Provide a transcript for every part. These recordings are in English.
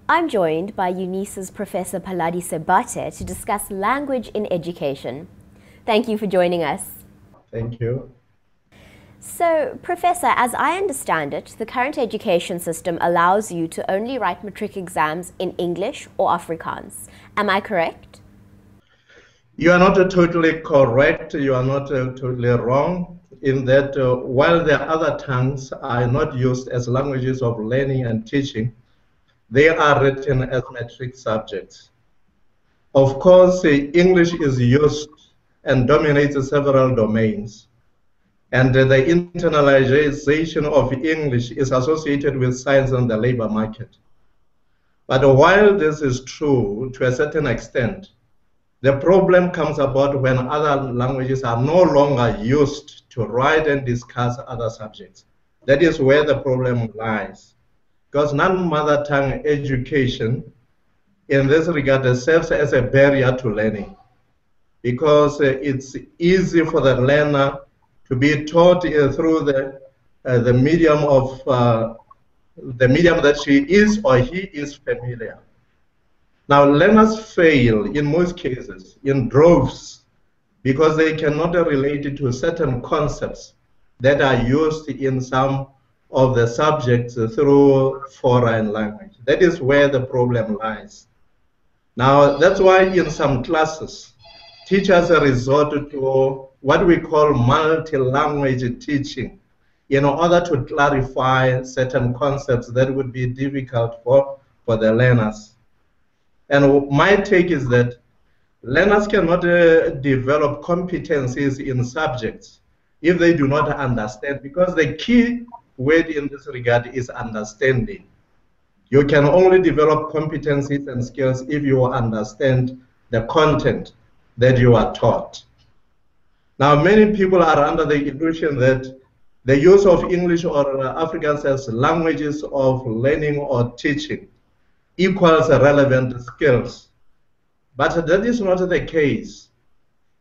I'm joined by Unisa's Professor Paladi Sebate to discuss language in education. Thank you for joining us. Thank you. So, Professor, as I understand it, the current education system allows you to only write matric exams in English or Afrikaans. Am I correct? You are not totally correct. You are not totally wrong in that while the other tongues are not used as languages of learning and teaching, they are written as matric subjects. Of course, English is used and dominates several domains. And the internalization of English is associated with science and the labor market. But while this is true to a certain extent, the problem comes about when other languages are no longer used to write and discuss other subjects. That is where the problem lies. Because non-mother tongue education in this regard serves as a barrier to learning. Because it's easy for the learner to be taught through the medium of the medium that she is or he is familiar. Now, learners fail in most cases in droves because they cannot relate to certain concepts that are used in some of the subjects through foreign language. That is where the problem lies. Now, that's why in some classes, teachers resort to what we call multilingual teaching in order to clarify certain concepts that would be difficult for the learners. And my take is that learners cannot develop competencies in subjects if they do not understand, because the key word in this regard is understanding. You can only develop competencies and skills if you understand the content that you are taught. Now, many people are under the illusion that the use of English or Afrikaans as languages of learning or teaching equals relevant skills. But that is not the case,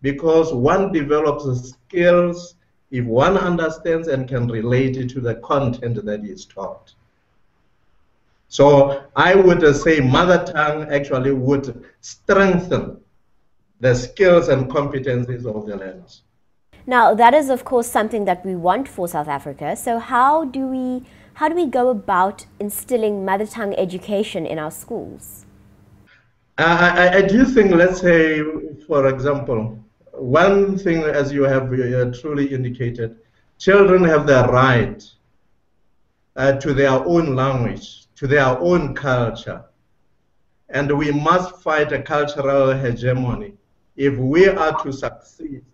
because one develops skills if one understands and can relate to the content that is taught. So I would say mother tongue actually would strengthen the skills and competencies of the learners. Now, that is, of course, something that we want for South Africa. So how do we go about instilling mother tongue education in our schools? I do think, let's say, for example, one thing, as you have truly indicated, children have the right to their own language, to their own culture. And we must fight a cultural hegemony if we are to succeed,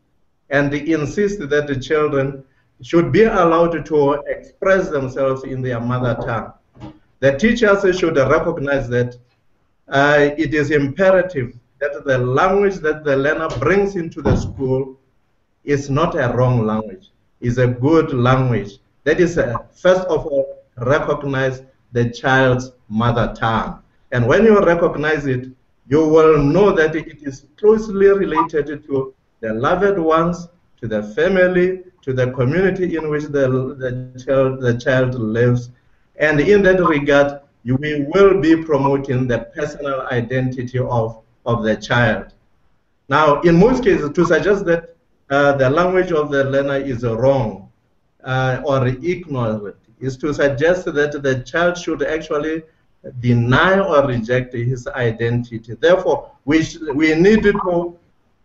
and insist that the children should be allowed to express themselves in their mother tongue. The teachers should recognize that it is imperative that the language that the learner brings into the school is not a wrong language, is a good language. That is, first of all, recognize the child's mother tongue. And when you recognize it, you will know that it is closely related to the loved ones, to the family, to the community in which the child lives. And in that regard, we will be promoting the personal identity of the child. Now, in most cases, to suggest that the language of the learner is wrong or ignorant is to suggest that the child should actually deny or reject his identity. Therefore, we need to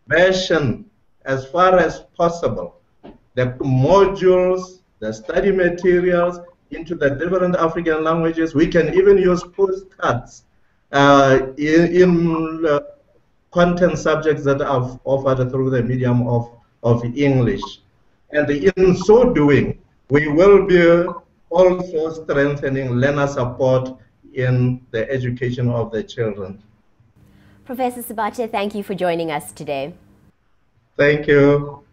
version as far as possible the modules, the study materials into the different African languages. We can even use postcards in content subjects that are offered through the medium of English. And in so doing, we will be also strengthening learner support in the education of the children. Professor Sebate, thank you for joining us today. Thank you.